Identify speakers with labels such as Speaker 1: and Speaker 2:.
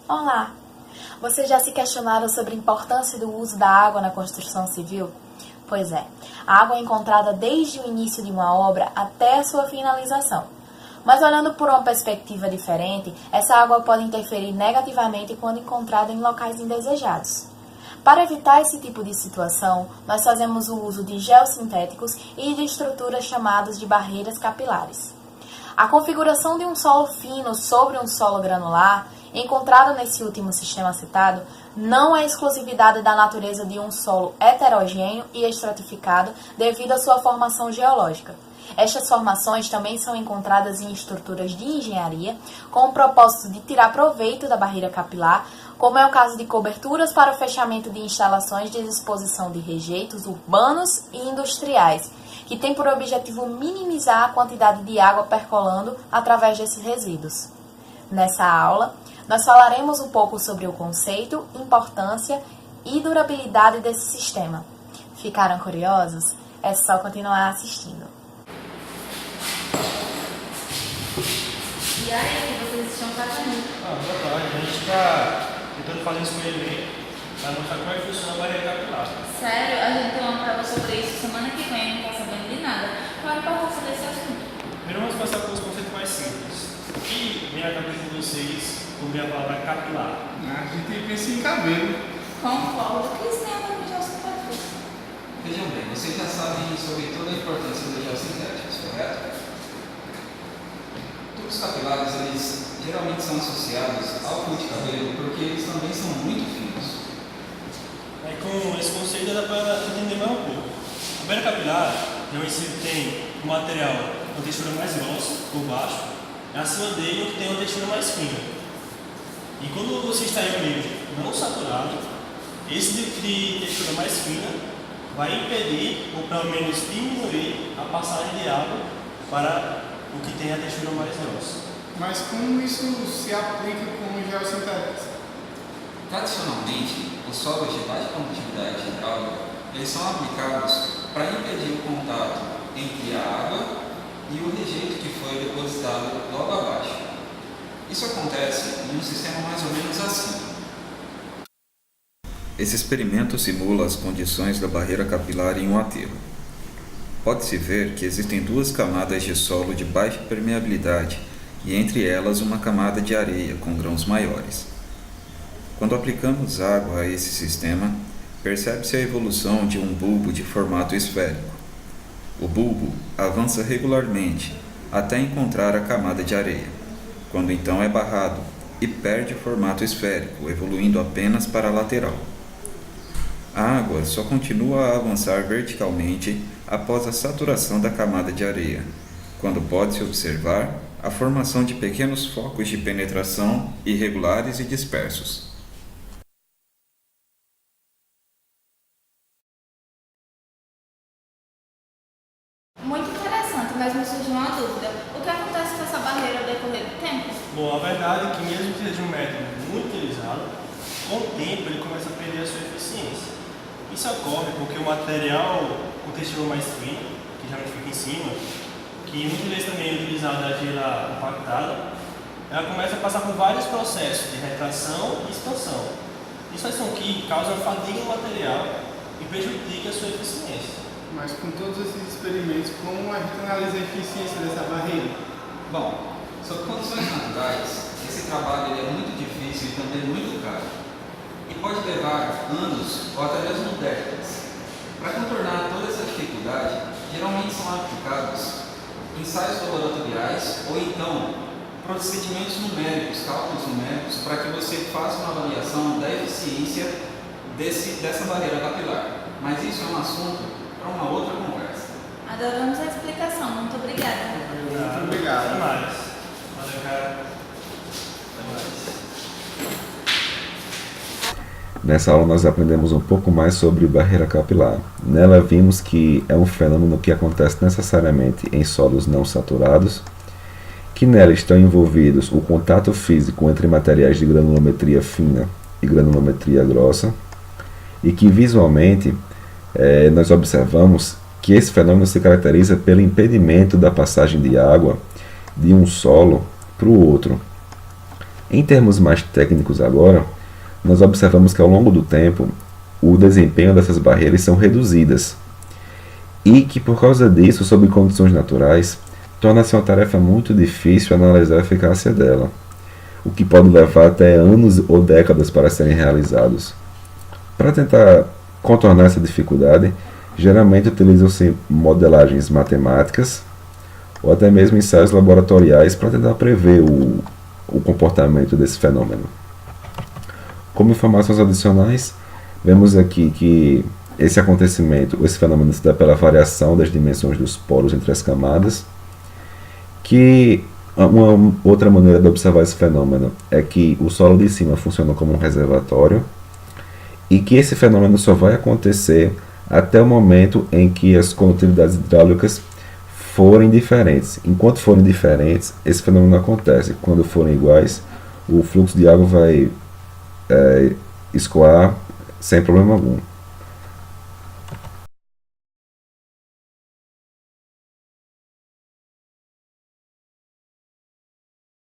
Speaker 1: Olá! Vocês já se questionaram sobre a importância do uso da água na construção civil? Pois é, a água é encontrada desde o início de uma obra até a sua finalização. Mas olhando por uma perspectiva diferente, essa água pode interferir negativamente quando encontrada em locais indesejados. Para evitar esse tipo de situação, nós fazemos o uso de geossintéticos e de estruturas chamadas de barreiras capilares. A configuração de um solo fino sobre um solo granular, encontrado nesse último sistema citado, não é exclusividade da natureza de um solo heterogêneo e estratificado devido à sua formação geológica. Estas formações também são encontradas em estruturas de engenharia com o propósito de tirar proveito da barreira capilar, como é o caso de coberturas para o fechamento de instalações de disposição de rejeitos urbanos e industriais, que tem por objetivo minimizar a quantidade de água percolando através desses resíduos. Nessa aula, nós falaremos um pouco sobre o conceito, importância e durabilidade desse sistema. Ficaram curiosos? É só continuar assistindo.
Speaker 2: E aí, vocês estão fazendo?
Speaker 3: Boa tarde. A gente está tentando fazer um experimento para mostrar como é que funciona a barreira capilar.
Speaker 2: Sério? A gente tem uma prova sobre isso semana que vem, não está sabendo de nada. Qual é a importância desse assunto?
Speaker 3: Primeiro vamos começar com os conceitos mais simples. O que vem à cabeça de vocês sobre a palavra capilar?
Speaker 4: A gente pensa em cabelo.
Speaker 2: Concordo. O que isso tem a ver com geossintéticos?
Speaker 5: Vejam bem, vocês já sabem sobre toda a importância dos geossintéticos, correto? Tubos capilares, eles geralmente são associados ao fio de cabelo porque eles também são muito finos.
Speaker 3: Com esse conceito dá para entender mais um pouco. A barreira capilar, geralmente tem um material com textura mais grossa por baixo, e acima dele tem uma textura mais fina. E quando você está em um meio não saturado, esse de textura mais fina vai impedir, ou pelo menos diminuir, a passagem de água para o que tem a textura mais grossa.
Speaker 4: Mas como isso se aplica com geossintéticos?
Speaker 5: Tradicionalmente, os solos de baixa condutividade hidráulica, eles são aplicados para impedir o contato entre a água e o rejeito que foi depositado logo abaixo. Isso acontece em um sistema mais ou menos assim.
Speaker 6: Esse experimento simula as condições da barreira capilar em um aterro. Pode-se ver que existem duas camadas de solo de baixa permeabilidade e entre elas uma camada de areia com grãos maiores. Quando aplicamos água a esse sistema, percebe-se a evolução de um bulbo de formato esférico. O bulbo avança regularmente até encontrar a camada de areia, quando então é barrado e perde o formato esférico, evoluindo apenas para a lateral. A água só continua a avançar verticalmente após a saturação da camada de areia, quando pode-se observar a formação de pequenos focos de penetração irregulares e dispersos.
Speaker 2: Muito interessante, mas me surgiu uma dúvida. O que acontece com essa barreira ao decorrer do tempo?
Speaker 3: Bom, a verdade é que mesmo que seja um método muito utilizado, com o tempo ele começa a perder a sua eficiência. Isso ocorre porque o material com textura mais fina, que geralmente fica em cima, que muitas vezes também é utilizada a argila compactada, ela começa a passar por vários processos de retração e expansão. Isso faz com que causa fadiga no material e prejudica a sua eficiência.
Speaker 4: Mas com todos esses experimentos, como a gente analisa a eficiência dessa barreira?
Speaker 5: Bom, sob condições naturais, esse trabalho ele é muito difícil e também muito caro. E pode levar anos ou até mesmo décadas. Para contornar toda essa dificuldade, geralmente são aplicados ensaios laboratoriais ou então procedimentos numéricos, cálculos numéricos, para que você faça uma avaliação da eficiência dessa barreira capilar. Mas isso é um assunto para uma outra conversa.
Speaker 2: Adoramos a explicação. Muito obrigada.
Speaker 4: Muito obrigado.
Speaker 3: Até mais. Valeu, cara. Até mais.
Speaker 7: Nessa aula nós aprendemos um pouco mais sobre barreira capilar. Nela vimos que é um fenômeno que acontece necessariamente em solos não saturados, que nela estão envolvidos o contato físico entre materiais de granulometria fina e granulometria grossa, e que visualmente nós observamos que esse fenômeno se caracteriza pelo impedimento da passagem de água de um solo para o outro. Em termos mais técnicos agora, nós observamos que ao longo do tempo, o desempenho dessas barreiras são reduzidas e que por causa disso, sob condições naturais, torna-se uma tarefa muito difícil analisar a eficácia dela, o que pode levar até anos ou décadas para serem realizados. Para tentar contornar essa dificuldade, geralmente utilizam-se modelagens matemáticas ou até mesmo ensaios laboratoriais para tentar prever o comportamento desse fenômeno. Como informações adicionais, vemos aqui que esse acontecimento, esse fenômeno se dá pela variação das dimensões dos poros entre as camadas, que uma outra maneira de observar esse fenômeno é que o solo de cima funciona como um reservatório e que esse fenômeno só vai acontecer até o momento em que as condutividades hidráulicas forem diferentes. Enquanto forem diferentes, esse fenômeno não acontece. Quando forem iguais, o fluxo de água vai escoar sem problema algum.